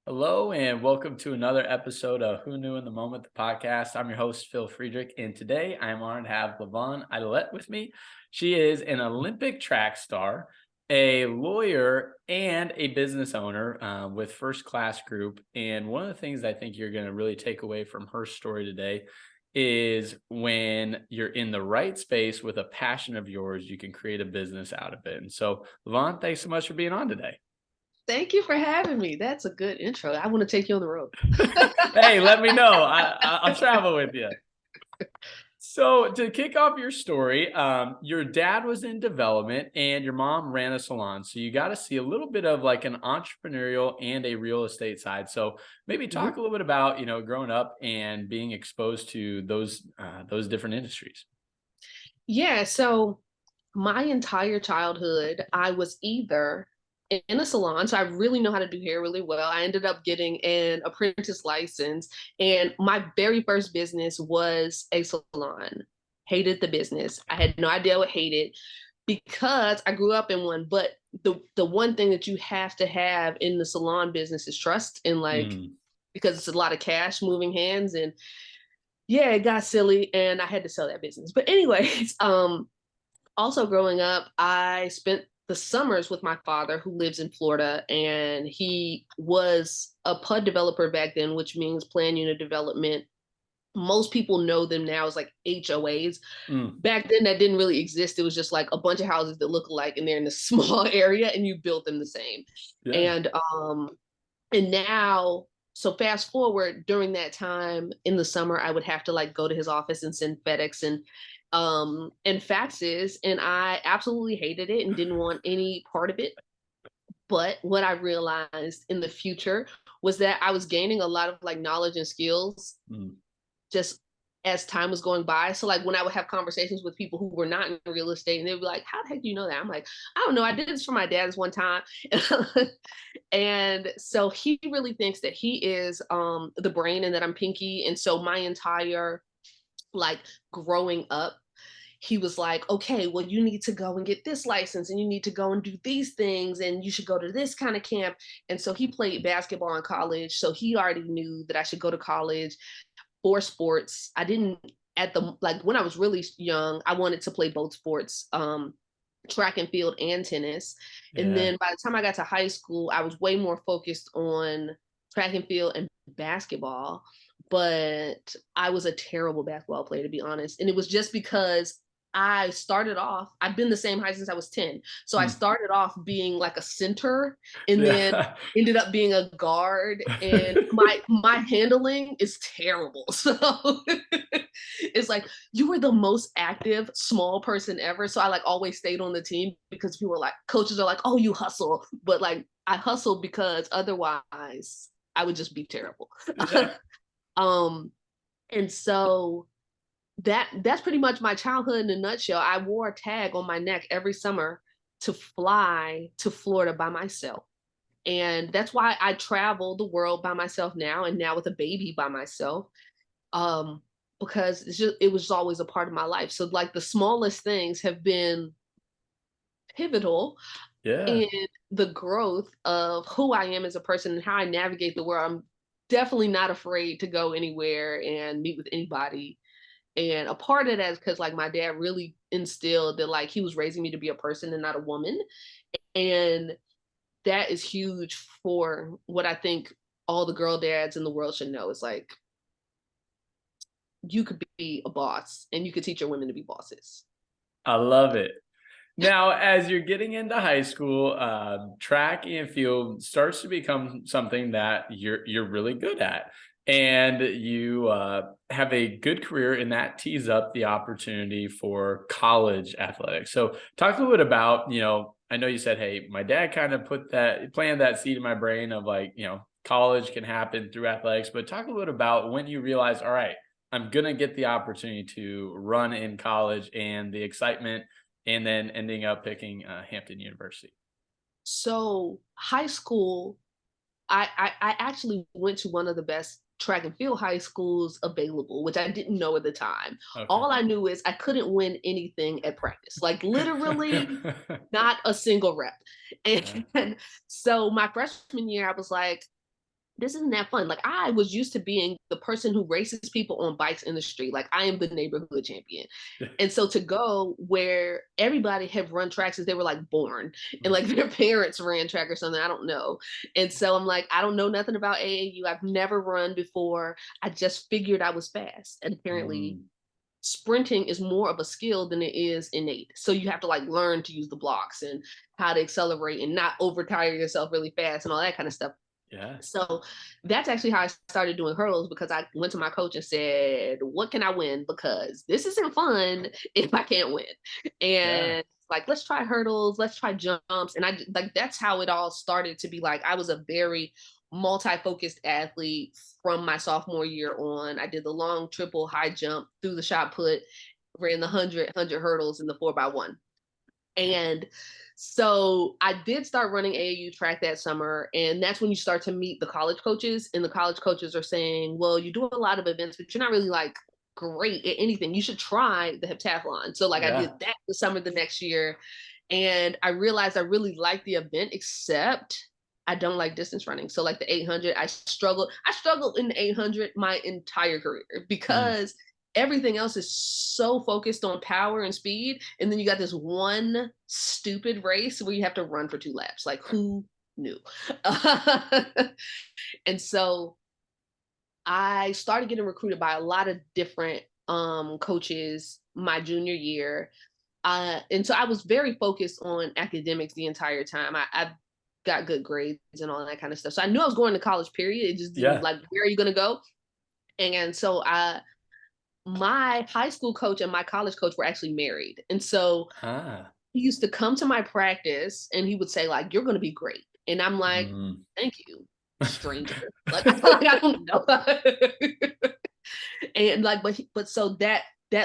Hello and welcome to another episode of Who Knew in the Moment, the podcast. I'm your host, Phil Friedrich, and today I'm honored to have LaVonne Idlette with me. She is an Olympic track star, a lawyer, and a business owner with First Class Group. And one of the things I think you're going to really take away from her story today is when you're in the right space with a passion of yours, you can create a business out of it. And so, LaVonne, thanks so much for being on today. Thank you for having me. That's a good intro. I want to take you on the road. Hey, let me know. I'll travel with you. So to kick off your story, your dad was in development and your mom ran a salon. So you got to see a little bit of like an entrepreneurial and a real estate side. So maybe talk Mhm. a little bit about, growing up and being exposed to those different industries. Yeah, so my entire childhood, I was either in a salon, so I really know how to do hair really well. I ended up getting an apprentice license, and my very first business was a salon. Hated the business. I had no idea what hated because I grew up in one. But the one thing that you have to have in the salon business is trust, and like Mm, because it's a lot of cash moving hands, and yeah, it got silly and I had to sell that business. But anyways, also growing up, I spent the summers with my father who lives in Florida, and he was a PUD developer back then, which means plan unit development. Most people know them now as like HOAs. mm, Back then that didn't really exist. It was just like a bunch of houses that look alike and they're in a small area and you built them the same. yeah. And now, so fast forward, during that time in the summer, I would have to like go to his office and send FedEx and faxes, and I absolutely hated it and didn't want any part of it. But what I realized in the future was that I was gaining a lot of like knowledge and skills Mm, just as time was going by. So like when I would have conversations with people who were not in real estate, and they'd be like, "How the heck do you know that?" I'm like, "I don't know. I did this for my dad this one time." And so he really thinks that he is the brain and that I'm Pinky. And so my entire like growing up, he was like, okay, well, you need to go and get this license and you need to go and do these things and you should go to this kind of camp. And so he played basketball in college. So he already knew that I should go to college for sports. I didn't at the like when I was really young, I wanted to play both sports, track and field and tennis. And yeah. then by the time I got to high school, I was way more focused on track and field and basketball. But I was a terrible basketball player, to be honest. And it was just because I started off, I've been the same height since I was 10. So I Mm, started off being like a center and then yeah. ended up being a guard. And my handling is terrible. So it's like you were the most active small person ever. So I like always stayed on the team because people were like, coaches are like, oh, you hustle. But like I hustled because otherwise I would just be terrible. Yeah. um, and so that's pretty much my childhood in a nutshell. I wore a tag on my neck every summer to fly to Florida by myself. And that's why I travel the world by myself now, and now with a baby by myself. Um, because it was always a part of my life. So like the smallest things have been pivotal Yeah. in the growth of who I am as a person and how I navigate the world. I'm definitely not afraid to go anywhere and meet with anybody. And a part of that is because like my dad really instilled that like he was raising me to be a person and not a woman. And that is huge for what I think all the girl dads in the world should know. Is like you could be a boss and you could teach your women to be bosses. I love it. Now, as you're getting into high school, track and field starts to become something that you're really good at, and you have a good career, and that tees up the opportunity for college athletics. So, talk a little bit about I know you said, "Hey, my dad kind of planted that seed in my brain of like college can happen through athletics," but talk a little bit about when you realized, all right, I'm gonna get the opportunity to run in college and the excitement and then ending up picking Hampton University. So high school, I actually went to one of the best track and field high schools available, which I didn't know at the time. Okay. All I knew is I couldn't win anything at practice, like literally not a single rep. Yeah. And so my freshman year, I was like, this isn't that fun. Like, I was used to being the person who races people on bikes in the street. Like, I am the neighborhood champion. And so to go where everybody had run tracks since they were like born, and like their parents ran track or something, I don't know. And so I'm like, I don't know nothing about AAU. I've never run before. I just figured I was fast. And apparently Mm, sprinting is more of a skill than it is innate. So you have to like learn to use the blocks and how to accelerate and not overtire yourself really fast and all that kind of stuff. yeah. So that's actually how I started doing hurdles, because I went to my coach and said, "What can I win? Because this isn't fun if I can't win." Yeah. And like, let's try hurdles, let's try jumps. And like, that's how it all started to be. Like, I was a very multi-focused athlete from my sophomore year on. I did the long triple high jump, through the shot put, ran the 100 hurdles in the 4x1. And so I did start running AAU track that summer. And that's when you start to meet the college coaches. And the college coaches are saying, well, you do a lot of events, but you're not really like great at anything. You should try the heptathlon. So like, I did Yeah. that the summer the next year. And I realized I really liked the event, except I don't like distance running. So like the 800, I struggled in the 800 my entire career, Mm. because everything else is so focused on power and speed. And then you got this one stupid race where you have to run for 2 laps. Like, who knew? And so I started getting recruited by a lot of different coaches my junior year. And so I was very focused on academics the entire time. I got good grades and all that kind of stuff. So I knew I was going to college, period. It just didn't, Yeah. like, where are you going to go? And so my high school coach and my college coach were actually married. And so Ah. he used to come to my practice and he would say, like, "You're going to be great." And I'm like, Mm. "Thank you, stranger." Like, I don't know. And like, but so that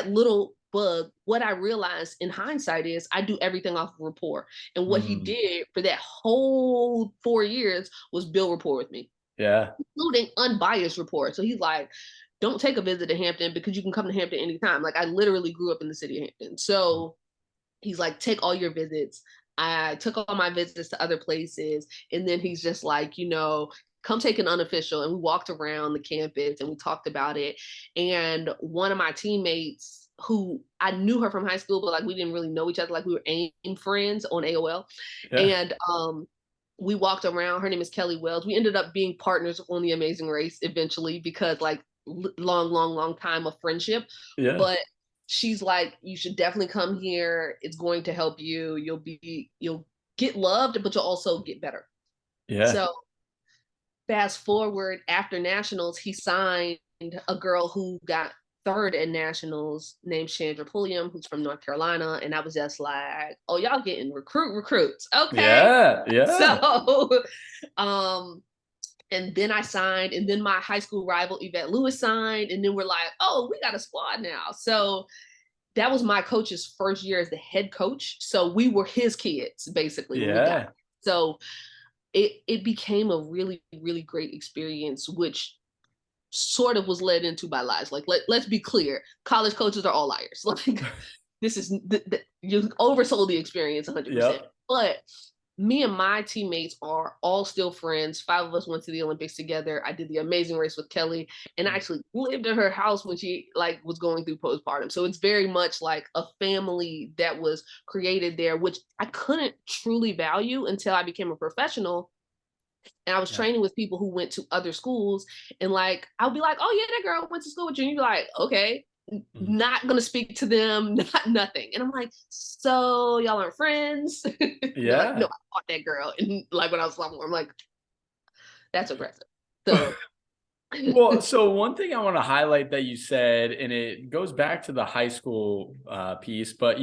little bug, what I realized in hindsight is I do everything off of rapport. And what he Mm. did for that whole 4 years was build rapport with me, Yeah. including unbiased rapport. So he's like, don't take a visit to Hampton because you can come to Hampton anytime. Like, I literally grew up in the city of Hampton. So he's like, take all your visits. I took all my visits to other places. And then he's just like, come take an unofficial. And we walked around the campus and we talked about it. And one of my teammates, who I knew her from high school, but like, we didn't really know each other. Like, we were AIM friends on AOL. Yeah. And we walked around. Her name is Kelly Wells. We ended up being partners on The Amazing Race eventually, because like, long time of friendship. Yeah. But she's like, you should definitely come here. It's going to help you. You'll get loved, but you'll also get better. Yeah. So fast forward, after nationals, he signed a girl who got third at nationals, named Chandra Pulliam, who's from North Carolina. And I was just like, oh, y'all getting recruits. Okay. Yeah. Yeah. So um and then I signed, and then my high school rival Yvette Lewis signed, and then we're like, oh, we got a squad now. So that was my coach's first year as the head coach. So we were his kids basically when we got Yeah. there. So it became a really, really great experience, which sort of was led into by lies. Like, let's be clear, college coaches are all liars. Like, this is you oversold the experience 100%. Yep. But me and my teammates are all still friends. 5 of us went to the Olympics together. I did the Amazing Race with Kelly, and I actually lived in her house when she like was going through postpartum. So it's very much like a family that was created there, which I couldn't truly value until I became a professional. And I was Yeah. training with people who went to other schools, and like, I'll be like, "Oh yeah, that girl went to school with you." And you're like, "Okay." Mm. Not gonna speak to them, not nothing. And I'm like, so y'all aren't friends? They're like, no, Yeah. I fought that girl. And like, when I was sophomore, I'm like, that's aggressive. So Well, so one thing I want to highlight that you said, and it goes back to the high school piece, but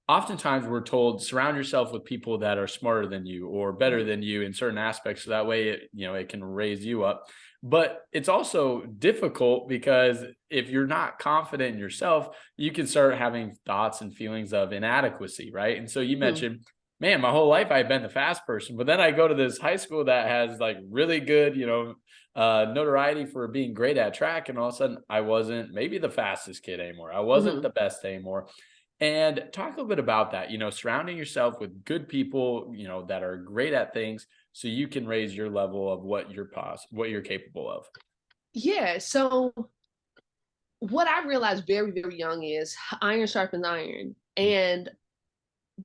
oftentimes we're told surround yourself with people that are smarter than you or better Mhm, than you in certain aspects. So that way, it can raise you up. But it's also difficult because if you're not confident in yourself, you can start having thoughts and feelings of inadequacy, right? And so you mhm, mentioned, man, my whole life I've been the fast person, but then I go to this high school that has like really good, notoriety for being great at track. And all of a sudden, I wasn't maybe the fastest kid anymore. I wasn't mhm, the best anymore. And talk a little bit about that, surrounding yourself with good people, that are great at things so you can raise your level of what you're capable of. Yeah. So what I realized very, very young is iron sharpens iron, Mm, and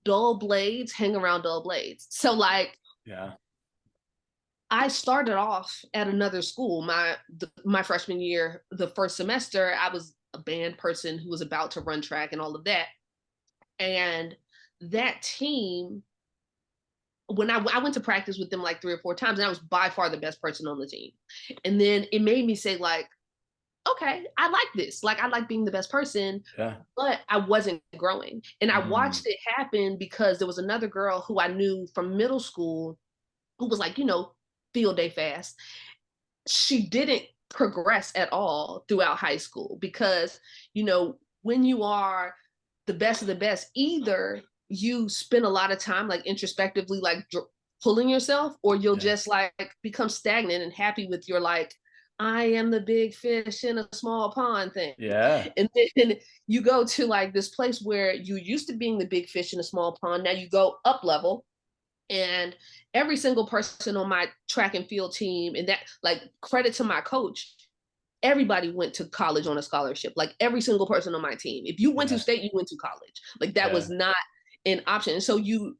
dull blades hang around dull blades. So like yeah. I started off at another school my freshman year. The first semester, I was a band person who was about to run track and all of that. And that team, when I went to practice with them like 3 or 4 times, and I was by far the best person on the team. And then it made me say like, okay, I like this. Like I like being the best person, Yeah. but I wasn't growing. And I Mm, watched it happen because there was another girl who I knew from middle school who was like, field day fast. She didn't progress at all throughout high school because, when you are the best of the best, either you spend a lot of time like introspectively, like pulling yourself, or you'll yeah. just like become stagnant and happy with your like, I am the big fish in a small pond thing. Yeah. And then you go to like this place where you used to being the big fish in a small pond. Now you go up level, and every single person on my track and field team, and that like credit to my coach, everybody went to college on a scholarship. Like every single person on my team. If you went to Yeah. state, you went to college. Like that was Yeah. not an option. And so you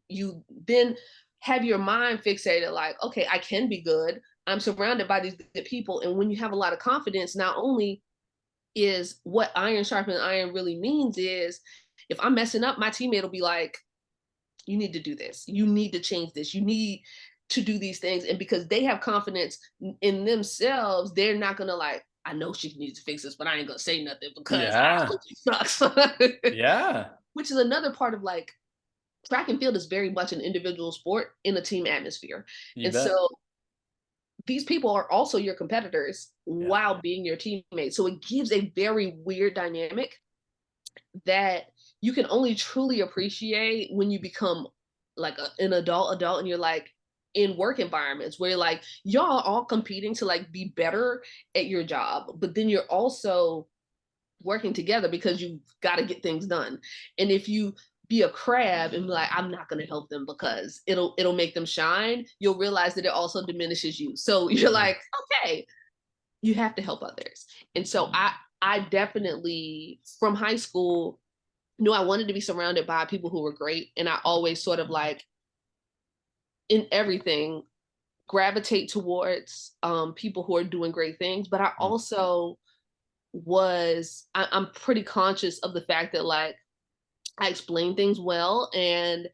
then have your mind fixated like, okay, I can be good. I'm surrounded by these good people. And when you have a lot of confidence, not only is what iron sharpening iron really means is if I'm messing up, my teammate will be like, you need to do this. You need to change this. You need to do these things. And because they have confidence in themselves, they're not gonna like, I know she needs to fix this, but I ain't gonna say nothing because I Yeah. hope she sucks. Yeah. Which is another part of like track and field is very much an individual sport in a team atmosphere. You And bet. so these people are also your competitors Yeah. while being your teammates. So it gives a very weird dynamic that you can only truly appreciate when you become like an adult and you're like in work environments where like y'all are all competing to like be better at your job, but then you're also working together because you've got to get things done. And if you be a crab and be like, I'm not going to help them because it'll make them shine, you'll realize that it also diminishes you. So you're Mm, like, okay, you have to help others. And so I definitely from high school knew I wanted to be surrounded by people who were great. And I always sort of like in everything gravitate towards people who are doing great things. But I mm, also I'm pretty conscious of the fact that like I explain things well and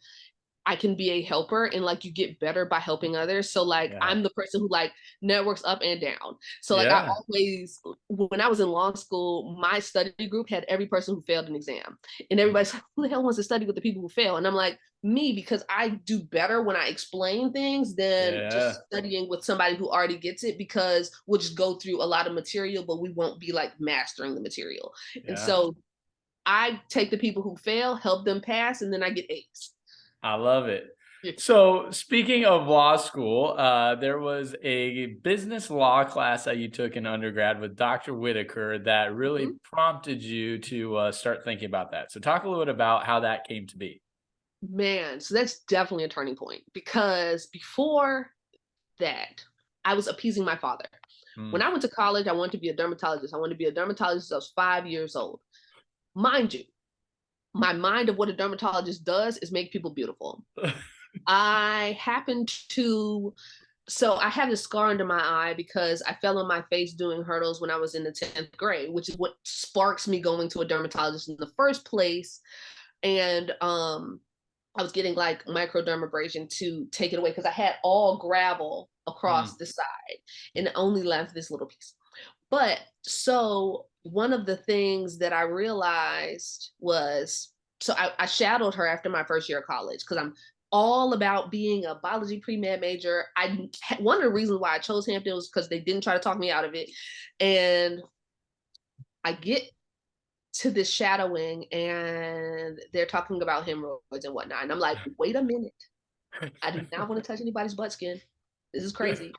I can be a helper and like you get better by helping others. So like yeah. I'm the person who like networks up and down. So like I Yeah. always when I was in law school, my study group had every person who failed an exam. And everybody's like, who the hell wants to study with the people who fail? And I'm like, me, because I do better when I explain things than Yeah. just studying with somebody who already gets it because we'll just go through a lot of material, but we won't be like mastering the material. And Yeah. so I take the people who fail, help them pass, and then I get A's. I love it. So speaking of law school, there was a business law class that you took in undergrad with Dr. Whitaker that really Mhm. prompted you to start thinking about that. So talk a little bit about how that came to be. Man, so that's definitely a turning point because before that, I was appeasing my father. Mm. When I went to college, I wanted to be a dermatologist. I wanted to be a dermatologist. I was 5 years old. Mind you, my mind of what a dermatologist does is make people beautiful. I happened to, so I have this scar under my eye because I fell on my face doing hurdles when I was in the 10th grade, which is what sparks me going to a dermatologist in the first place. And I was getting like microdermabrasion to take it away because I had all gravel across Mm. the side and it only left this little piece. But so one of the things that I realized was so I shadowed her after my first year of college because I'm all about being a biology pre-med major. One of the reasons why I chose Hampton was because they didn't try to talk me out of it. And I get to this shadowing and they're talking about hemorrhoids and whatnot. And I'm like, wait a minute. I do not want to touch anybody's butt skin. This is crazy.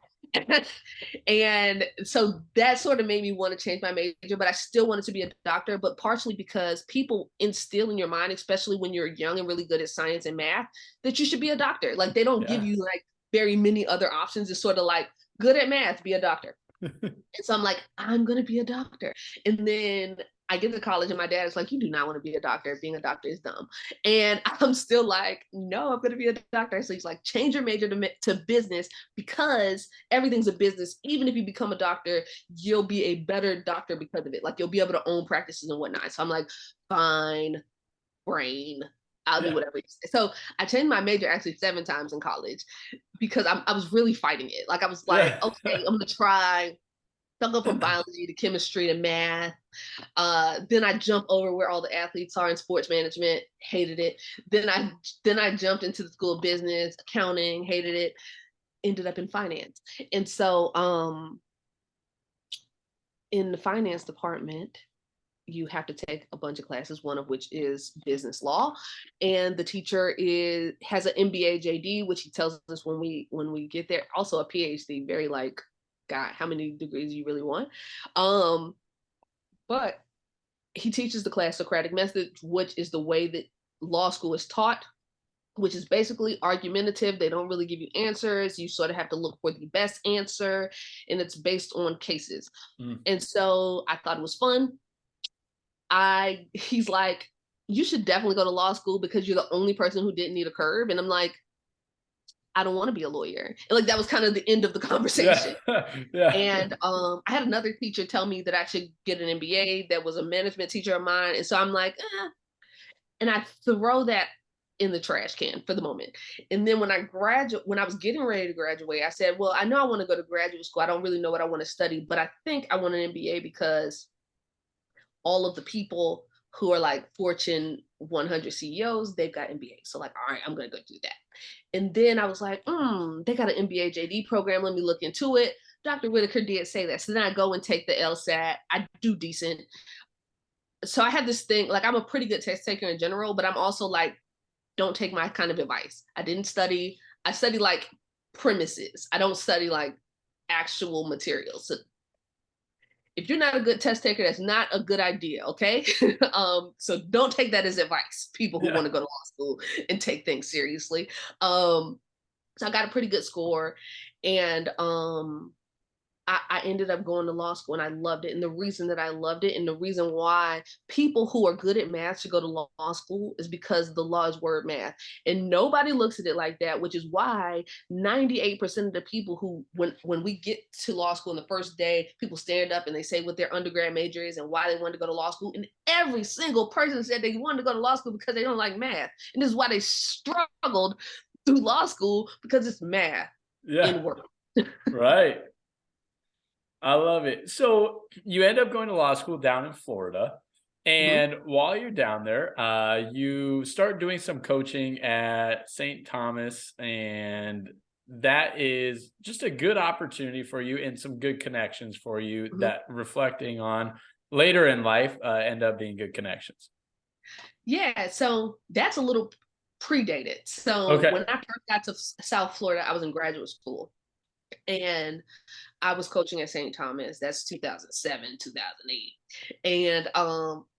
And so that sort of made me want to change my major, but I still wanted to be a doctor, but partially because people instill in your mind, especially when you're young and really good at science and math, that you should be a doctor. Like they don't give Yeah. you like very many other options. It's sort of like good at math, be a doctor. And so I'm like, I'm going to be a doctor. And then I get to college and my dad is like, you do not want to be a doctor. Being a doctor is dumb. And I'm still like, no, I'm going to be a doctor. So he's like, change your major to business because everything's a business. Even if you become a doctor, you'll be a better doctor because of it. Like you'll be able to own practices and whatnot. So I'm like, fine, brain. I'll do whatever you say. So I changed my major actually 7 times in college because I was really fighting it. Like I was like, okay, I'm going to try. So I'll go from biology to chemistry to math. Then I jump over where all the athletes are in sports management, hated it. Then I jumped into the school of business, accounting, hated it, ended up in finance. And so in the finance department, you have to take a bunch of classes, one of which is business law. And the teacher has an MBA JD, which he tells us when we get there, also a PhD, very like, God, how many degrees you really want? But he teaches the class Socratic method, which is the way that law school is taught, which is basically argumentative. They don't really give you answers. You sort of have to look for the best answer, and it's based on cases. And so I thought it was fun. He's like, you should definitely go to law school because you're the only person who didn't need a curb. And I'm like, I don't want to be a lawyer. And like, that was kind of the end of the conversation. And I had another teacher tell me that I should get an MBA that was a management teacher of mine. And so I'm like, and I throw that in the trash can for the moment. And then when I was getting ready to graduate, I said, well, I know I want to go to graduate school. I don't really know what I want to study, but I think I want an MBA because all of the people who are like Fortune 100 CEOs, they've got MBAs. So like, all right, I'm going to go do that. And then I was like, they got an MBA JD program. Let me look into it. Dr. Whitaker did say that. So then I go and take the LSAT. I do decent. So I had this thing, like I'm a pretty good test taker in general, but I'm also like, don't take my kind of advice. I didn't study. I study like premises. I don't study like actual materials. So if you're not a good test taker, that's not a good idea, okay? So don't take that as advice, people who want to go to law school and take things seriously. So I got a pretty good score, and I ended up going to law school and I loved it. And the reason that I loved it and the reason why people who are good at math should go to law school is because the law is word math. And nobody looks at it like that, which is why 98% of the people who, when we get to law school on the first day, people stand up and they say what their undergrad major is and why they wanted to go to law school. And every single person said they wanted to go to law school because they don't like math. And this is why they struggled through law school, because it's math in work. Right. I love it. So you end up going to law school down in Florida. And while you're down there, you start doing some coaching at St. Thomas. And that is just a good opportunity for you and some good connections for you that reflecting on later in life end up being good connections. Yeah. So that's a little predated. So when I first got to South Florida, I was in graduate school. And I was coaching at St. Thomas. That's 2007, 2008. And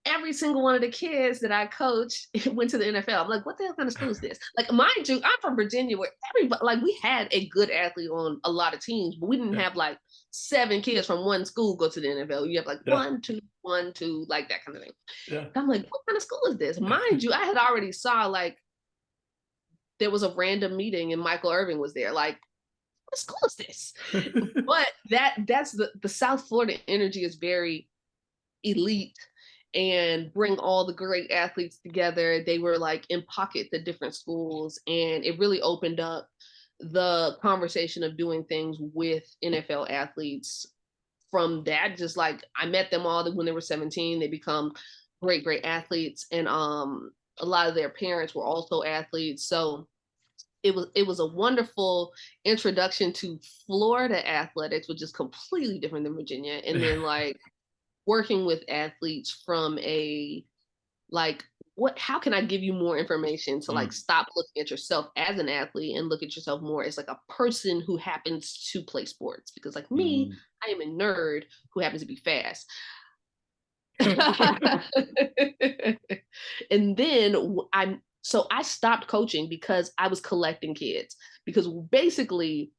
every single one of the kids that I coached went to the NFL. I'm like, what the hell kind of school is this? Like, mind you, I'm from Virginia where everybody, like, we had a good athlete on a lot of teams, but we didn't have like 7 kids from one school go to the NFL. You have like 1, 2, 1, 2, like that kind of thing. I'm like, what kind of school is this? Mind you, I had already saw like, there was a random meeting and Michael Irvin was there. Like, what school is this? But that's the South Florida energy is very elite and bring all the great athletes together. They were like in pockets at different schools, and it really opened up the conversation of doing things with NFL athletes. From that, just like I met them all when they were 17, they become great athletes, and a lot of their parents were also athletes. So it was a wonderful introduction to Florida athletics, which is completely different than Virginia. And then like working with athletes from a like, how can I give you more information to like stop looking at yourself as an athlete and look at yourself more as like a person who happens to play sports? Because like me, I am a nerd who happens to be fast. And then So I stopped coaching because I was collecting kids, because basically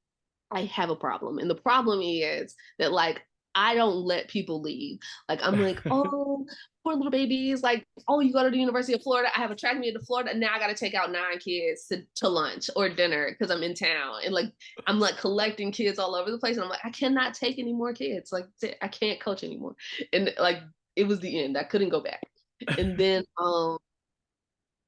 I have a problem. And the problem is that like I don't let people leave. Like I'm like, oh, poor little babies. Like, oh, you go to the University of Florida. I have a track meet to Florida. And now I got to take out 9 kids to lunch or dinner because I'm in town. And like, I'm like collecting kids all over the place. And I'm like, I cannot take any more kids. Like, I can't coach anymore. And like, it was the end. I couldn't go back. And then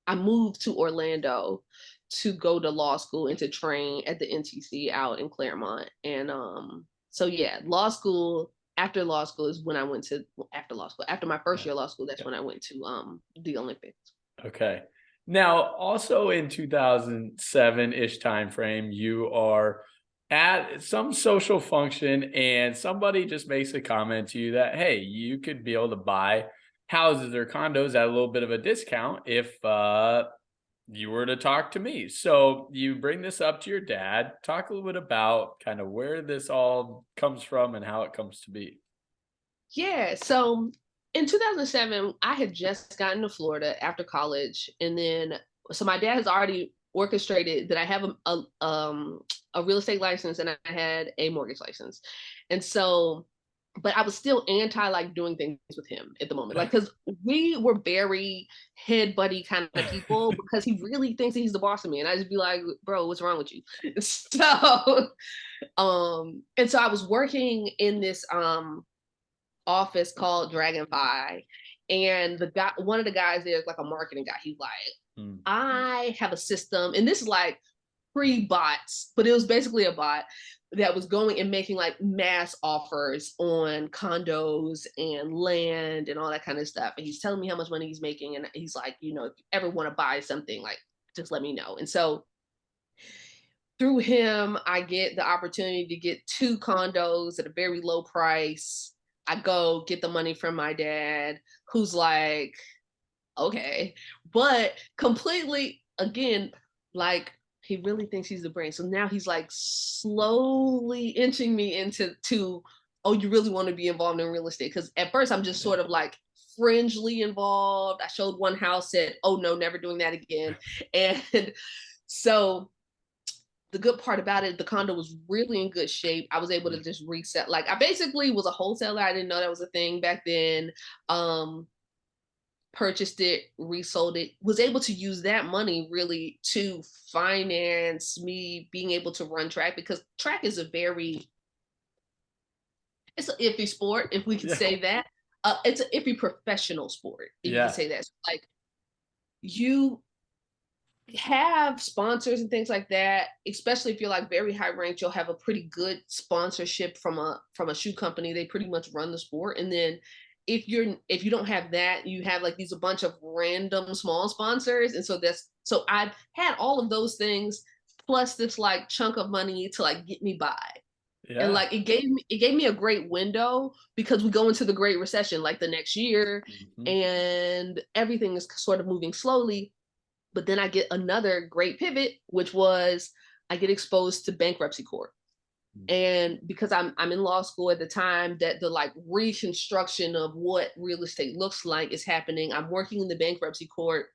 I moved to Orlando to go to law school and to train at the NTC out in Claremont. And so yeah, after law school is when I went to after law school. After my first year of law school, that's when I went to the Olympics. Okay. Now, also in 2007-ish timeframe, you are at some social function and somebody just makes a comment to you that, hey, you could be able to buy houses or condos at a little bit of a discount if you were to talk to me. So you bring this up to your dad. Talk a little bit about kind of where this all comes from and how it comes to be. Yeah. So in 2007, I had just gotten to Florida after college, and then so my dad has already orchestrated that I have a real estate license and I had a mortgage license, and so. But I was still anti like doing things with him at the moment, like because we were very head buddy kind of people. Because he really thinks he's the boss of me, and I just be like, "Bro, what's wrong with you?" So, and so I was working in this office called Dragonfly, and the guy, one of the guys there is like a marketing guy. He's like, Mm. I have a system, and this is like pre-bots, but it was basically a bot that was going and making like mass offers on condos and land and all that kind of stuff. And he's telling me how much money he's making, and he's like, if you ever want to buy something, like just let me know. And so through him, I get the opportunity to get 2 condos at a very low price. I go get the money from my dad, who's like, okay, but completely, again, like he really thinks he's the brain. So now he's like slowly inching me oh, you really want to be involved in real estate? Because at first I'm just sort of like fringely involved. I showed one house, said, oh no, never doing that again. And so the good part about it, the condo was really in good shape. I was able to just reset. Like I basically was a wholesaler. I didn't know that was a thing back then. Purchased it, resold it, was able to use that money really to finance me being able to run track, because track is it's an iffy sport, if we could Yeah. say that. It's an iffy professional sport, if you could Yeah. say that. So, like you have sponsors and things like that, especially if you're like very high ranked, you'll have a pretty good sponsorship from a shoe company. They pretty much run the sport. And then if you don't have that, you have like these a bunch of random small sponsors. And so I've had all of those things plus this like chunk of money to like get me by. And Yeah. like it gave me a great window, because we go into the Great Recession like the next year, Mhm. and everything is sort of moving slowly. But then I get another great pivot, which was I get exposed to bankruptcy court. Mm. And because I'm in law school at the time that the like reconstruction of what real estate looks like is happening, I'm working in the bankruptcy court.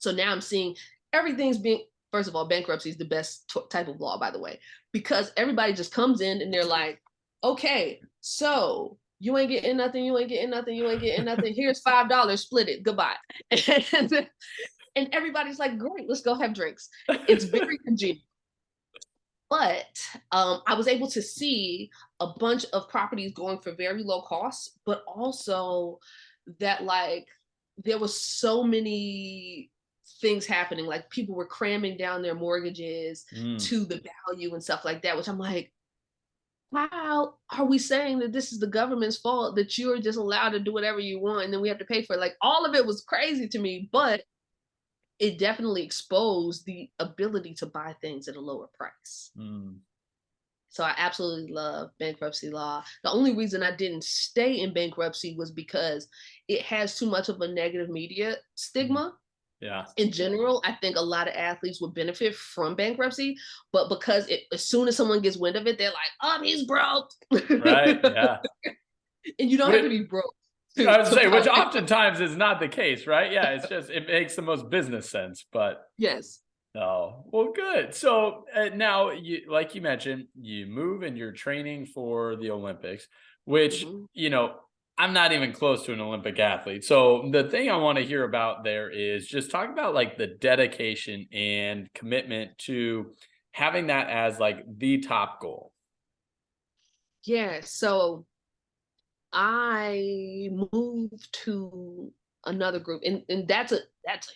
So now I'm seeing everything's being, first of all, bankruptcy is the best type of law, by the way, because everybody just comes in and they're like, okay, so you ain't getting nothing, you ain't getting nothing, you ain't getting nothing. Here's $5, split it, goodbye. And everybody's like, great, let's go have drinks. It's very congenial. But I was able to see a bunch of properties going for very low costs, but also that like there was so many things happening. Like people were cramming down their mortgages Mm. to the value and stuff like that, which I'm like, how are we saying that this is the government's fault that you're just allowed to do whatever you want and then we have to pay for it? Like all of it was crazy to me, but it definitely exposed the ability to buy things at a lower price. Mm. So I absolutely love bankruptcy law. The only reason I didn't stay in bankruptcy was because it has too much of a negative media Mm. stigma. Yeah. In general, I think a lot of athletes would benefit from bankruptcy, but because as soon as someone gets wind of it, they're like, "Oh, he's broke," Right. Yeah. and you don't have to Wait, be broke. I would to say, which probably oftentimes is not the case, right? Yeah, it's just it makes the most business sense, but yes. oh, well, good. So now, like you mentioned, you move and you're training for the Olympics, which, Mhm. I'm not even close to an Olympic athlete. So the thing I want to hear about there is just talk about like the dedication and commitment to having that as like the top goal. Yeah, so I moved to another group, and that's a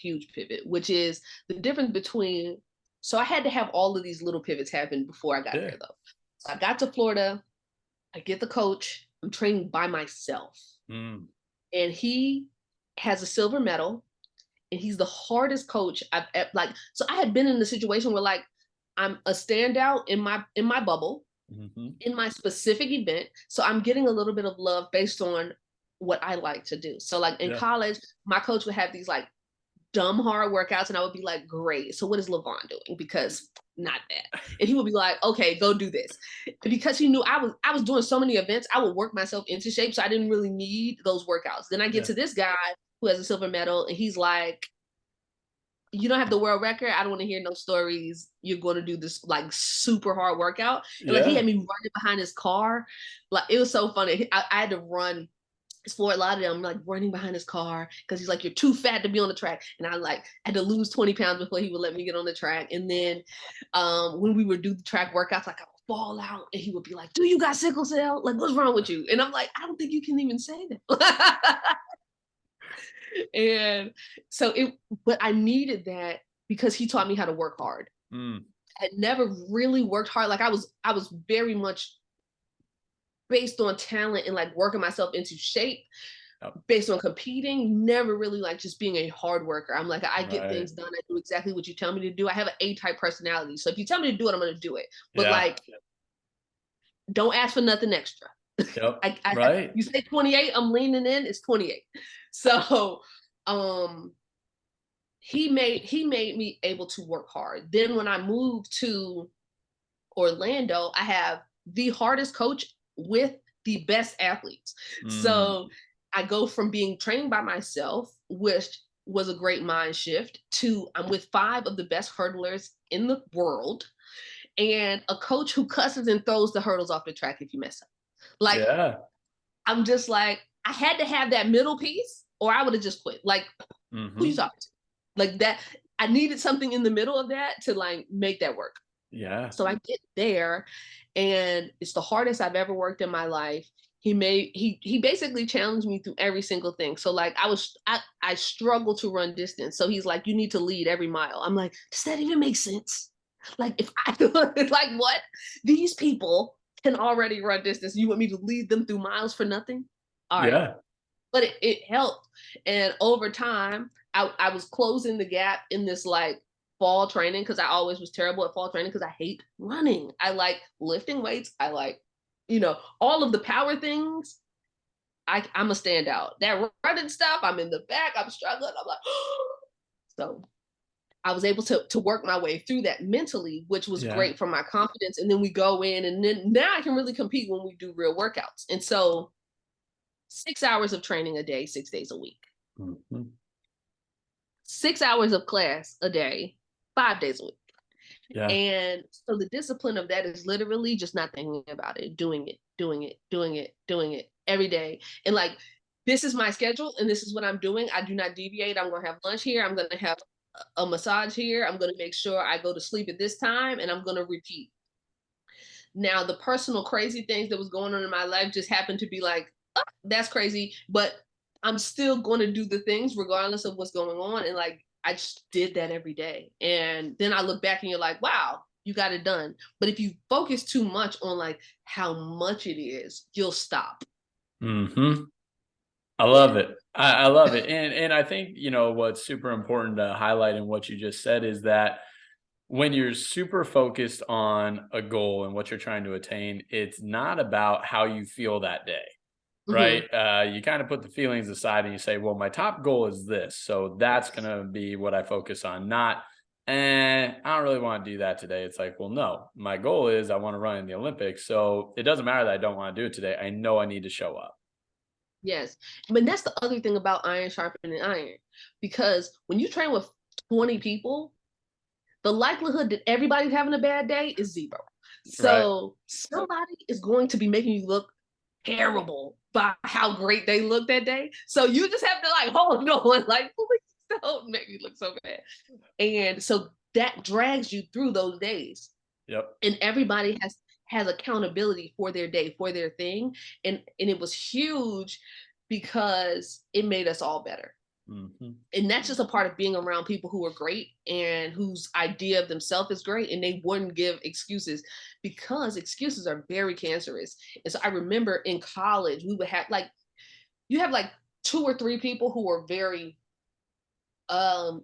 huge pivot, which is the difference between. So I had to have all of these little pivots happen before I got Yeah. there, though. So I got to Florida, I get the coach, I'm training by myself, Mm, and he has a silver medal, and he's the hardest coach like. So I had been in the situation where like I'm a standout in my bubble hmm. in my specific event. So I'm getting a little bit of love based on what I like to do. So like in Yeah. college, my coach would have these like dumb hard workouts and I would be like, great. So what is LaVonne doing? Because not that. And he would be like, okay, go do this. And because he knew I was doing so many events, I would work myself into shape. So I didn't really need those workouts. Then I get Yeah. to this guy who has a silver medal and he's like, you don't have the world record. I don't want to hear no stories. You're going to do this like super hard workout. And like he Yeah. had me running behind his car. Like it was so funny. I had to run for a lot of them, like running behind his car because he's like, you're too fat to be on the track. And I like had to lose 20 pounds before he would let me get on the track. And then when we would do the track workouts, like I would fall out and he would be like, do you got sickle cell? Like, what's wrong with you? And I'm like, I don't think you can even say that. And so but I needed that because he taught me how to work hard. Mm, I had never really worked hard. Like I was very much based on talent and like working myself into shape yep. based on competing, never really like just being a hard worker. I'm like, I get Right. things done. I do exactly what you tell me to do. I have an A-type personality. So if you tell me to do it, I'm going to do it. But Yeah. like, don't ask for nothing extra. Yep. I Right. you say 28, I'm leaning in, it's 28. So um he made me able to work hard. Then when I moved to Orlando, I have the hardest coach with the best athletes. Mm, So I go from being trained by myself, which was a great mind shift, to I'm with five of the best hurdlers in the world and a coach who cusses and throws the hurdles off the track if you mess up. Like, yeah. I'm just like, I had to have that middle piece or I would have just quit. Like, who you Hmm. talking to? Like that, I needed something in the middle of that to like make that work. Yeah. So I get there and it's the hardest I've ever worked in my life. He basically challenged me through every single thing. So like I struggle to run distance. So he's like, you need to lead every mile. I'm like, does that even make sense? Like if I like what? These people can already run distance. You want me to lead them through miles for nothing? All right. Yeah. But it helped. And over time, I was closing the gap in this like fall training because I always was terrible at fall training because I hate running. I like lifting weights. I like, all of the power things. I'm a standout. That running stuff, I'm in the back, I'm struggling. I'm like, so I was able to work my way through that mentally, which was Yeah. great for my confidence. And then we go in, and then now I can really compete when we do real workouts. And so 6 hours of training a day, 6 days a week. Mhm. 6 hours of class a day, 5 days a week. Yeah. And so the discipline of that is literally just not thinking about it, doing it, doing it, doing it, doing it every day. And like, this is my schedule and this is what I'm doing. I do not deviate. I'm going to have lunch here. I'm going to have a massage here. I'm going to make sure I go to sleep at this time and I'm going to repeat. Now, the personal crazy things that was going on in my life just happened to be like, oh, that's crazy, but I'm still going to do the things regardless of what's going on. And like, I just did that every day. And then I look back and you're like, wow, you got it done. But if you focus too much on like how much it is, you'll stop. Hmm. I Yeah. love it. I love it. And I think, what's super important to highlight in what you just said is that when you're super focused on a goal and what you're trying to attain, it's not about how you feel that day, right? Hmm. You kind of put the feelings aside and you say, well, my top goal is this. So that's going to be what I focus on, not, I don't really want to do that today. It's like, well, no, my goal is I want to run in the Olympics. So it doesn't matter that I don't want to do it today. I know I need to show up. Yes. But that's the other thing about iron sharpening iron. Because when you train with 20 people, the likelihood that everybody's having a bad day is zero. Right. So somebody is going to be making you look terrible by how great they look that day. So you just have to like hold on, like, please don't make me look so bad. And so that drags you through those days. Yep. And everybody has accountability for their day, for their thing. And it was huge because it made us all better. Mhm. And that's just a part of being around people who are great and whose idea of themselves is great, and they wouldn't give excuses, because excuses are very cancerous. And so I remember in college we would have like, you have like two or three people who are very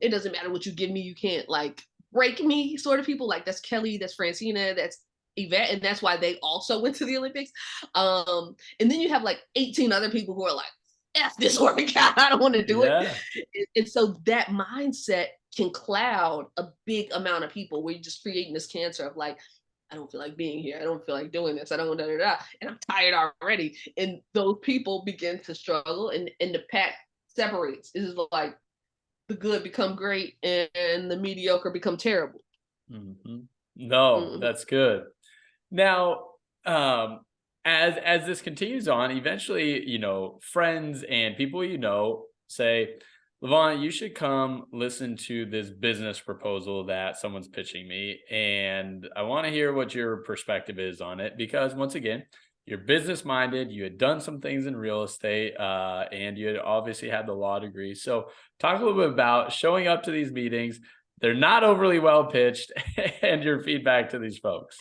it doesn't matter what you give me, you can't like break me sort of people. Like that's Kelly, that's Francina, that's Yvette, and that's why they also went to the Olympics. And then you have like 18 other people who are like, F this workout, I don't want to do it. Yeah. And so that mindset can cloud a big amount of people, where you're just creating this cancer of like, I don't feel like being here. I don't feel like doing this. I don't da da da. And I'm tired already. And those people begin to struggle, and the pack separates. It's like the good become great and the mediocre become terrible. Mhm. No, Mhm. that's good. Now, as this continues on, eventually, friends and people say, LaVonne, you should come listen to this business proposal that someone's pitching me, and I want to hear what your perspective is on it. Because once again, you're business minded. You had done some things in real estate, and you had obviously had the law degree. So, talk a little bit about showing up to these meetings. They're not overly well pitched, and your feedback to these folks.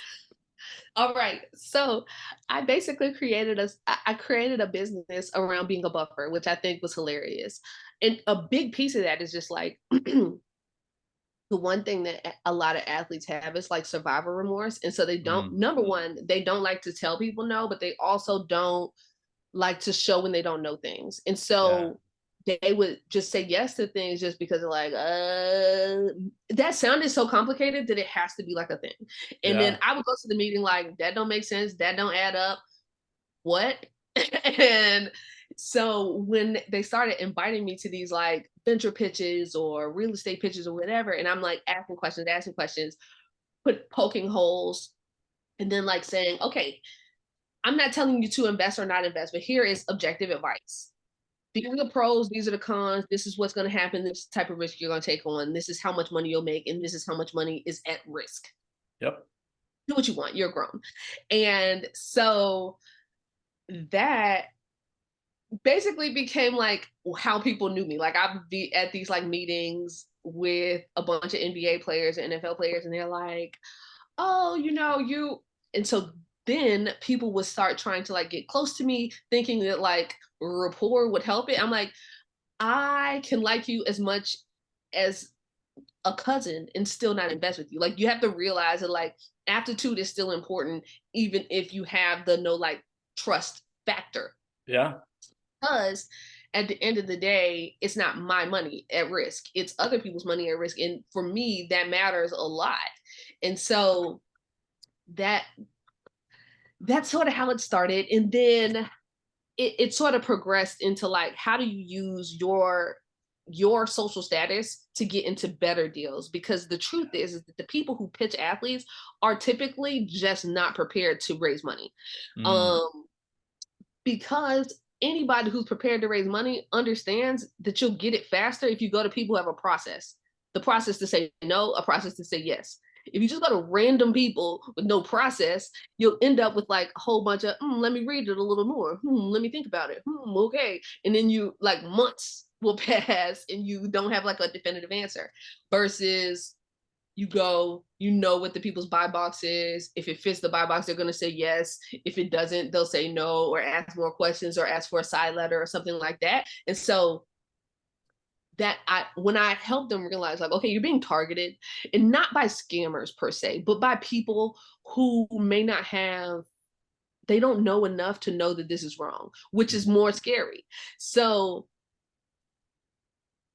All right. So I basically I created a business around being a buffer, which I think was hilarious. And a big piece of that is just like the one thing that a lot of athletes have is like survivor remorse. And so they don't, Mm, number one, they don't like to tell people no, but they also don't like to show when they don't know things. And yeah. so they would just say yes to things just because they're like, that sounded so complicated that it has to be like a thing. And then Yeah. I would go to the meeting like, that don't make sense. That don't add up. What? And so when they started inviting me to these like venture pitches or real estate pitches or whatever, and I'm like asking questions, poking holes, and then like saying, okay, I'm not telling you to invest or not invest, but here is objective advice. These are the pros, these are the cons, this is what's going to happen, this type of risk you're going to take on, this is how much money you'll make, and this is how much money is at risk. Yep. Do what you want, you're grown. And so that basically became like how people knew me. Like I'd be at these like meetings with a bunch of NBA players and NFL players, and they're like, oh, you. And so then people would start trying to like get close to me, thinking that like rapport would help it. I'm like, I can like you as much as a cousin and still not invest with you. Like you have to realize that like aptitude is still important, even if you have the no like trust factor. Yeah. Because at the end of the day, it's not my money at risk. It's other people's money at risk. And for me, that matters a lot. And so that that's sort of how it started. And then it sort of progressed into like, how do you use your social status to get into better deals? Because the truth is that the people who pitch athletes are typically just not prepared to raise money. Mm, Um, because anybody who's prepared to raise money understands that you'll get it faster if you go to people who have a process. The process to say no, a process to say yes. If you just go to random people with no process, you'll end up with like a whole bunch of, let me read it a little more. Let me think about it. Okay. And then you like months will pass and you don't have like a definitive answer, versus you go, what the people's buy box is. If it fits the buy box, they're going to say yes. If it doesn't, they'll say no, or ask more questions, or ask for a side letter or something like that. And so when I help them realize like, okay, you're being targeted, and not by scammers per se, but by people who may not have, they don't know enough to know that this is wrong, which is more scary. So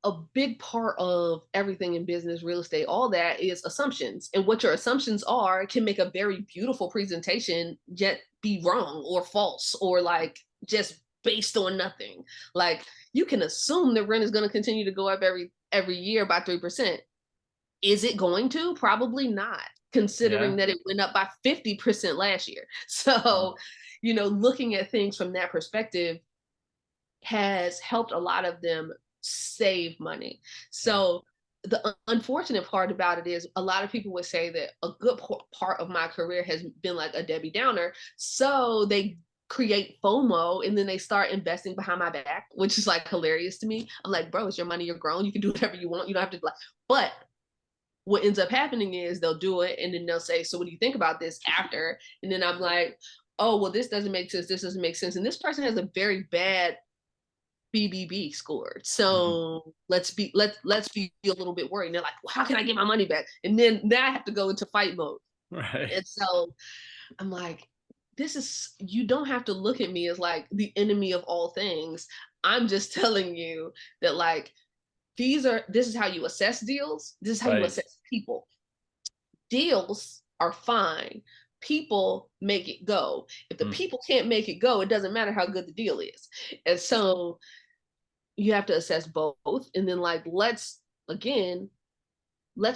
a big part of everything in business, real estate, all that is assumptions. And what your assumptions are can make a very beautiful presentation yet be wrong or false or like just based on nothing. Like, you can assume the rent is going to continue to go up every year by 3%. Is it going to? Probably not, considering Yeah. that it went up by 50% last year. Mm. So, looking at things from that perspective has helped a lot of them save money. Yeah. So the unfortunate part about it is a lot of people would say that a good part of my career has been like a Debbie Downer. So they create FOMO and then they start investing behind my back, which is like hilarious to me. I'm like, bro, it's your money, you're grown. You can do whatever you want. You don't have to like, but what ends up happening is they'll do it and then they'll say, so what do you think about this after? And then I'm like, oh, well, this doesn't make sense. This doesn't make sense. And this person has a very bad BBB scored. Mhm. So let's be a little bit worried. And they're like, well, how can I get my money back? And then now I have to go into fight mode. Right. And so I'm like, you don't have to look at me as like the enemy of all things. I'm just telling you that like this is how you assess deals. This is how you Right. assess people. Deals are fine. People make it go. If the Mm. people can't make it go, it doesn't matter how good the deal is. And so you have to assess both. And then like let's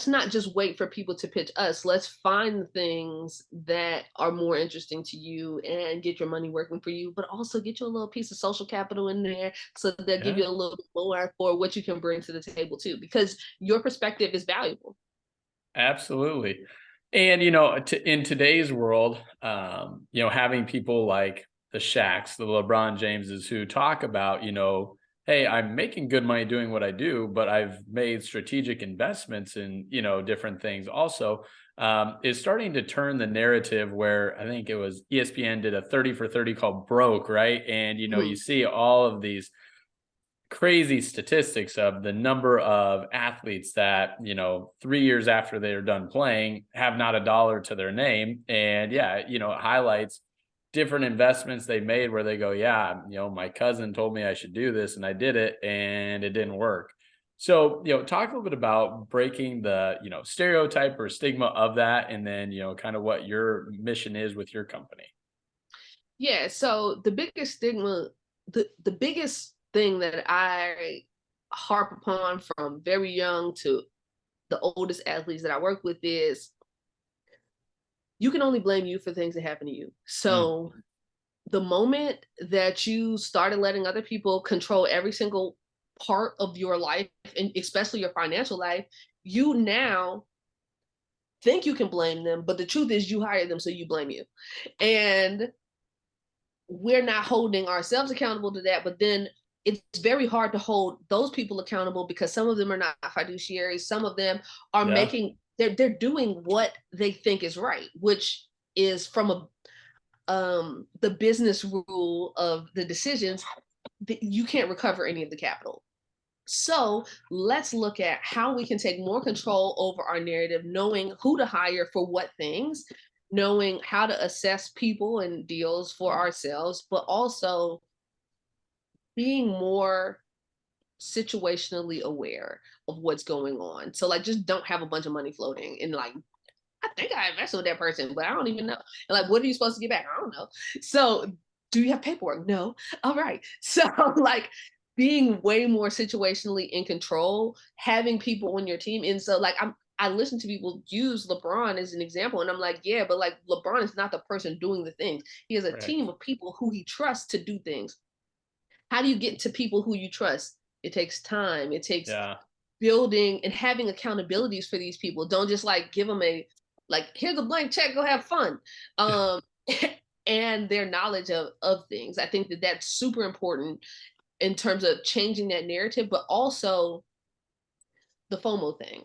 not just wait for people to pitch us. Let's find the things that are more interesting to you and get your money working for you, but also get you a little piece of social capital in there so they'll give Yeah. you a little bit more for what you can bring to the table too, because your perspective is valuable. Absolutely. And in today's world, having people like the Shaqs, the LeBron Jameses who talk about, hey, I'm making good money doing what I do, but I've made strategic investments in, different things also, is starting to turn the narrative where I think it was ESPN did a 30 for 30 called Broke, right? And, you Mhm. see all of these crazy statistics of the number of athletes that 3 years after they're done playing have not a dollar to their name. And yeah, it highlights different investments they made where they go, yeah, my cousin told me I should do this and I did it and it didn't work. So talk a little bit about breaking the stereotype or stigma of that, and then kind of what your mission is with your company. Yeah, so the biggest stigma, the biggest thing that I harp upon from very young to the oldest athletes that I work with is you can only blame you for things that happen to you. Mm, So the moment that you started letting other people control every single part of your life, and especially your financial life, you now think you can blame them, but the truth is you hired them, so you blame you. And we're not holding ourselves accountable to that, but then it's very hard to hold those people accountable because some of them are not fiduciaries, some of them are yeah. making they're doing what they think is right, which is from a the business rule of the decisions that you can't recover any of the capital. So let's look at how we can take more control over our narrative, knowing who to hire for what things, knowing how to assess people and deals for ourselves, but also being more situationally aware of what's going on. So like just don't have a bunch of money floating and like I think I invested with that person, but I don't even know. And like, what are you supposed to get back? I don't know. So, do you have paperwork? No. All right. So, like, being way more situationally in control, having people on your team. And so, like, I listen to people use LeBron as an example, and I'm like, yeah, but like LeBron is not the person doing the things. He has a Right. team of people who he trusts to do things. How do you get to people who you trust? It takes time. It takes Yeah. building and having accountabilities for these people. Don't just like give them a like here's a blank check, go have fun. Um and their knowledge of things. I think that that's super important in terms of changing that narrative, but also the FOMO thing.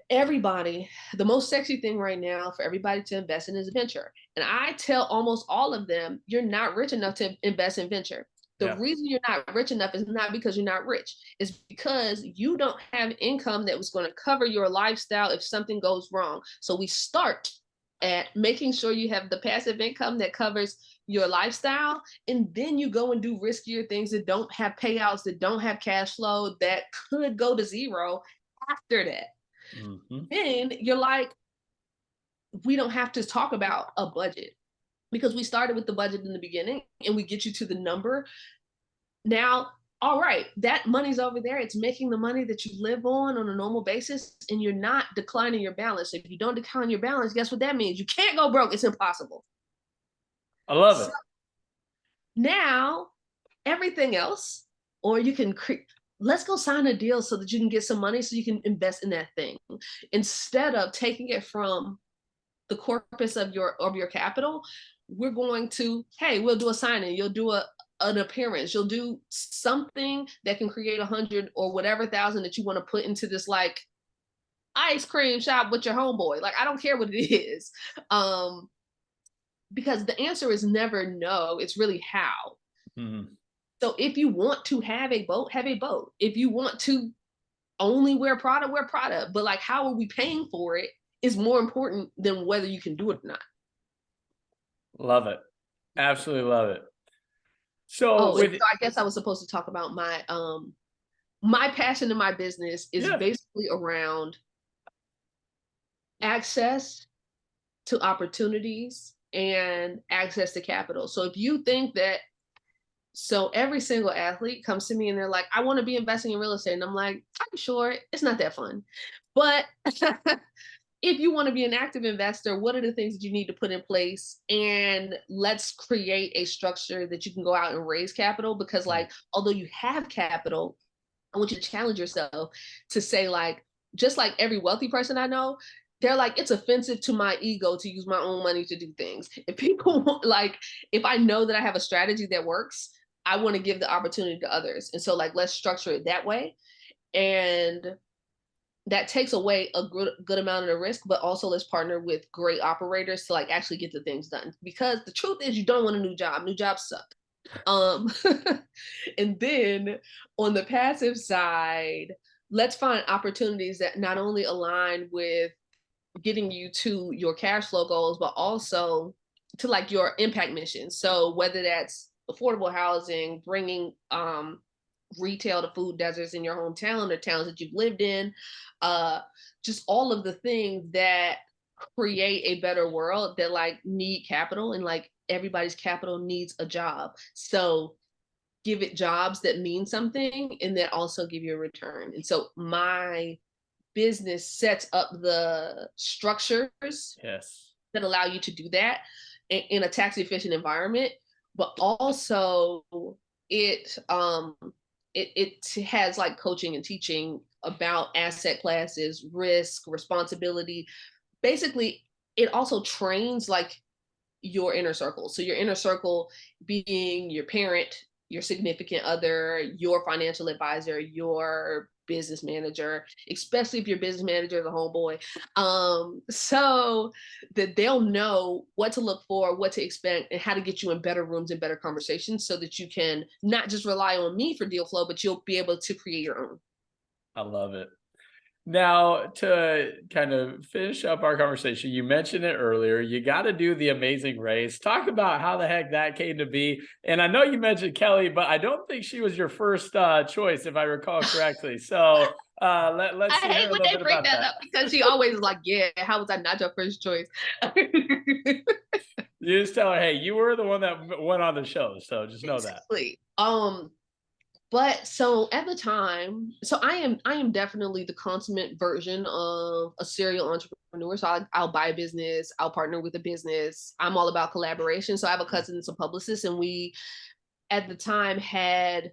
Everybody, the most sexy thing right now for everybody to invest in is venture. And I tell almost all of them, you're not rich enough to invest in venture. The Yeah. reason you're not rich enough is not because you're not rich. It's because you don't have income that was going to cover your lifestyle if something goes wrong. So we start at making sure you have the passive income that covers your lifestyle. And then you go and do riskier things that don't have payouts, that don't have cash flow, that could go to zero after that. Hmm. Then you're like, we don't have to talk about a budget. because we started with the budget in the beginning and we get you to the number. Now, all right, that money's over there. It's making the money that you live on a normal basis, and you're not declining your balance. If you don't decline your balance, guess what that means? You can't go broke. It's impossible. I love So it. now, everything else, or you can let's go sign a deal so that you can get some money so you can invest in that thing instead of taking it from the corpus of your capital. We're going to, hey, we'll do a signing, you'll do an appearance, you'll do something that can create 100 or whatever thousand that you want to put into this like ice cream shop with your homeboy. Like, I don't care what it is. Because the answer is never no, it's really how. Mhm. So if you want to have a boat, have a boat. If you want to only wear Prada. But like, how are we paying for it is more important than whether you can do it or not. Love it. Absolutely love it. So Oh, and with so I guess I was supposed to talk about my passion in my business is yeah, basically around access to opportunities and access to capital. So if you think that, so every single athlete comes to me and they're like, I want to be investing in real estate. And I'm like, I'm sure it's not that fun. But if you want to be an active investor, what are the things that you need to put in place? And let's create a structure that you can go out and raise capital. Because, mm, like, although you have capital, I want you to challenge yourself to say, like, just like every wealthy person I know, they're like, it's offensive to my ego to use my own money to do things. If people want, like, if I know that I have a strategy that works, I want to give the opportunity to others. And so, like, let's structure it that way. And that takes away a good amount of the risk, but also let's partner with great operators to like actually get the things done. Because the truth is, you don't want a new job. New jobs suck. Um, and then on the passive side, let's find opportunities that not only align with getting you to your cash flow goals, but also to like your impact mission. So whether that's affordable housing, bringing retail to food deserts in your hometown or towns that you've lived in, uh, just all of the things that create a better world that like need capital, and like everybody's capital needs a job. So give it jobs that mean something and that also give you a return. And so my business sets up the structures yes. that allow you to do that in a tax efficient environment, but also it it has like coaching and teaching about asset classes, risk, responsibility. Basically, it also trains like your inner circle. So your inner circle being your parent, your significant other, your financial advisor, your business manager, especially if your business manager is a homeboy. So that they'll know what to look for, what to expect, and how to get you in better rooms and better conversations so that you can not just rely on me for deal flow, but you'll be able to create your own. I love it. Now, to kind of finish up our conversation, you mentioned it earlier. You got to do the Amazing Race. Talk about how the heck that came to be. And I know you mentioned Kelly, but I don't think she was your first choice, if I recall correctly. So let's I hate hear a when little they bit bring about that that. up because she always is like, yeah, how was I not your first choice? You just tell her, hey, you were the one that went on the show. So just know that. Exactly. But so at the time, so I am definitely the consummate version of a serial entrepreneur. So I'll buy a business, I'll partner with a business. I'm all about collaboration. So I have a cousin that's a publicist, and we at the time had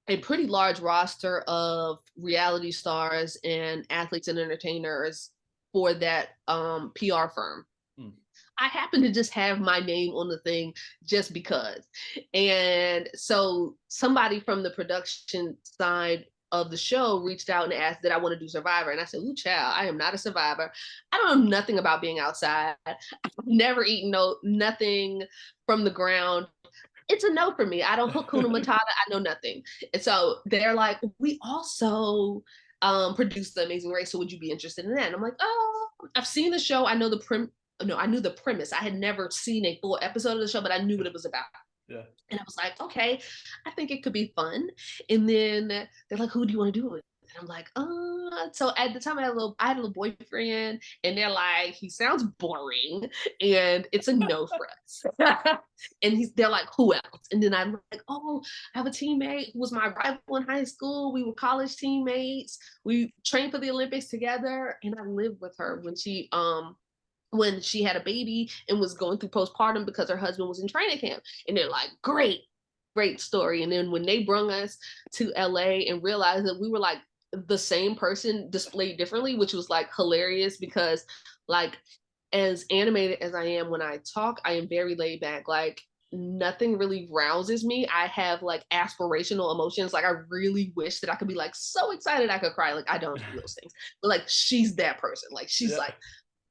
a pretty large roster of reality stars and athletes and entertainers for that PR firm. Hmm. I happen to just have my name on the thing just because. And so somebody from the production side of the show reached out and asked that I want to do Survivor. And I said, ooh, child, I am not a survivor. I don't know nothing about being outside. I've never eaten nothing from the ground. It's a no for me. I don't Hakuna Matata. I know nothing. And so they're like, we also produced The Amazing Race. So would you be interested in that? And I'm like, oh, I've seen the show. I know I knew the premise. I had never seen a full episode of the show, but I knew what it was about. Yeah. And I was like, okay, I think it could be fun. And then they're like, who do you want to do it with? And I'm like, so at the time I had a little boyfriend, and they're like, he sounds boring, and it's a no for us. And they're like, who else? And then I'm like, oh, I have a teammate who was my rival in high school. We were college teammates. We trained for the Olympics together, and I lived with her when she had a baby and was going through postpartum because her husband was in training camp. And they're like, great, great story. And then when they brung us to LA and realized that we were like the same person displayed differently, which was like hilarious because like as animated as I am when I talk, I am very laid back. Like nothing really rouses me. I have like aspirational emotions. Like I really wish that I could be like so excited I could cry. Like I don't do those things. But like she's that person. Like she's Yeah. like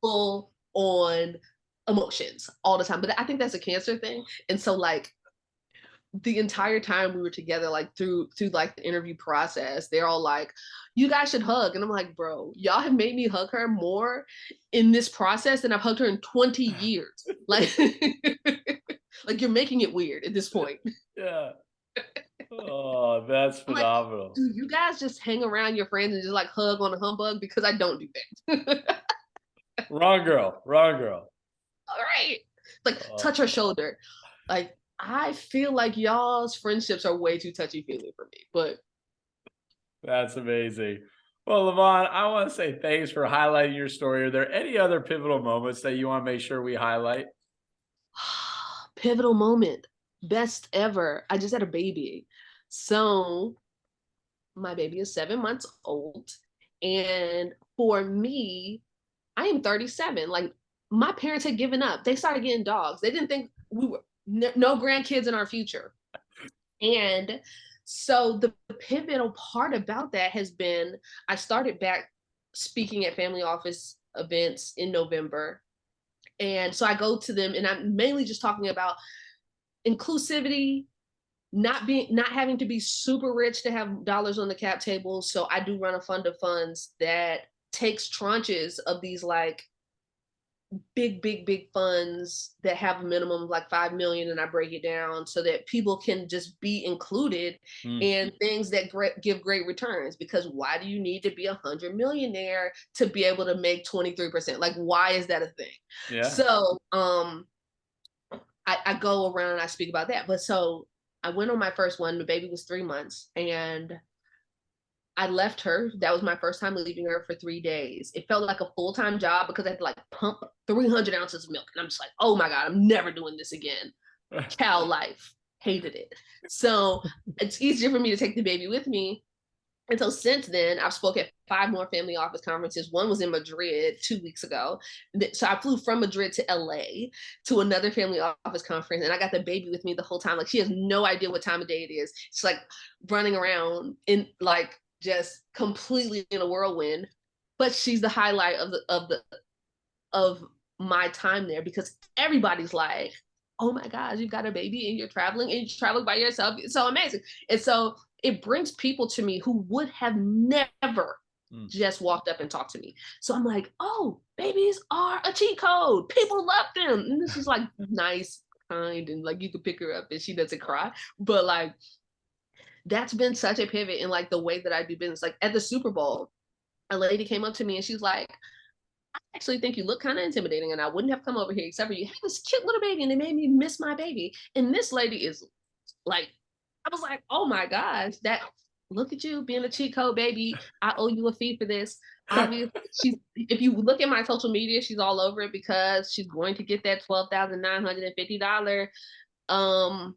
full on emotions all the time. But I think that's a Cancer thing. And so like the entire time we were together, like through like the interview process, they're all like, you guys should hug. And I'm like, bro, y'all have made me hug her more in this process than I've hugged her in 20 years. Like, like you're making it weird at this point. Yeah. Oh, that's I'm like, phenomenal. do you guys just hang around your friends and just like hug on a humbug? Because I don't do that. Wrong girl. Wrong girl. All right. Like Oh, touch her shoulder. Like I feel like y'all's friendships are way too touchy feely for me. But that's amazing. Well, LaVonne, I want to say thanks for highlighting your story. Are there any other pivotal moments that you want to make sure we highlight? pivotal moment, best ever. I just had a baby. So my baby is 7 months old. And for me, I am 37. Like my parents had given up. They started getting dogs. They didn't think we were no grandkids in our future. And so the pivotal part about that has been I started back speaking at family office events in November. And so I go to them and I'm mainly just talking about inclusivity, not having to be super rich to have dollars on the cap table. So I do run a fund of funds that takes tranches of these like big funds that have a minimum of like 5 million, and I break it down so that people can just be included Mm, in things that give great returns. Because why do you need to be 100 millionaire to be able to make 23%? Like why is that a thing? yeah. So I go around and I speak about that. But so I went on my first one. The baby was 3 months, and I left her. That was my first time leaving her for 3 days. It felt like a full-time job because I had to like pump 300 ounces of milk. And I'm just like, oh my God, I'm never doing this again. Cow life. Hated it. So it's easier for me to take the baby with me. And so since then, I've spoken at 5 more family office conferences. One was in Madrid 2 weeks ago. So I flew from Madrid to LA to another family office conference, and I got the baby with me the whole time. Like she has no idea what time of day it is. She's like running around in like just completely in a whirlwind. But she's the highlight of my time there because everybody's like, oh my God, you've got a baby and you're traveling by yourself. It's so amazing. And so it brings people to me who would have never Mm. just walked up and talked to me. So I'm like, oh, babies are a cheat code. People love them. And she's like nice, kind, and like you could pick her up and she doesn't cry. But like that's been such a pivot in like the way that I do business. Like at the Super Bowl, a lady came up to me and she's like, I actually think you look kind of intimidating, and I wouldn't have come over here except for you have this cute little baby, and it made me miss my baby. And this lady is like, I was like, oh my gosh, that look at you being a cheat code baby. I owe you a fee for this. Obviously, she's if you look at my social media, she's all over it because she's going to get that $12,950 um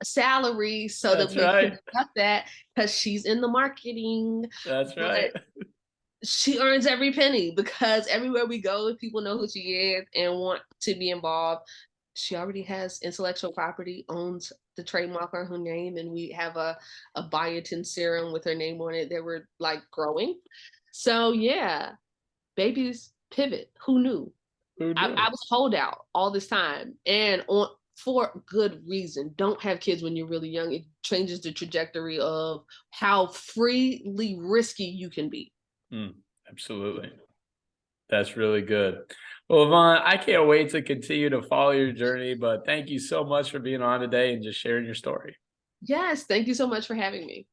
salary so that That's we can right. discuss that because she's in the marketing. That's But right. she earns every penny because everywhere we go, people know who she is and want to be involved. She already has intellectual property, owns the trademark on her name, and we have a biotin serum with her name on it that we're like growing. So yeah, babies pivot. Who knew? Who I knew? was holdout all this time, and on for good reason. Don't have kids when you're really young. It changes the trajectory of how freely risky you can be. Mm, absolutely. That's really good. Well, LaVonne, I can't wait to continue to follow your journey, but thank you so much for being on today and just sharing your story. Yes, thank you so much for having me.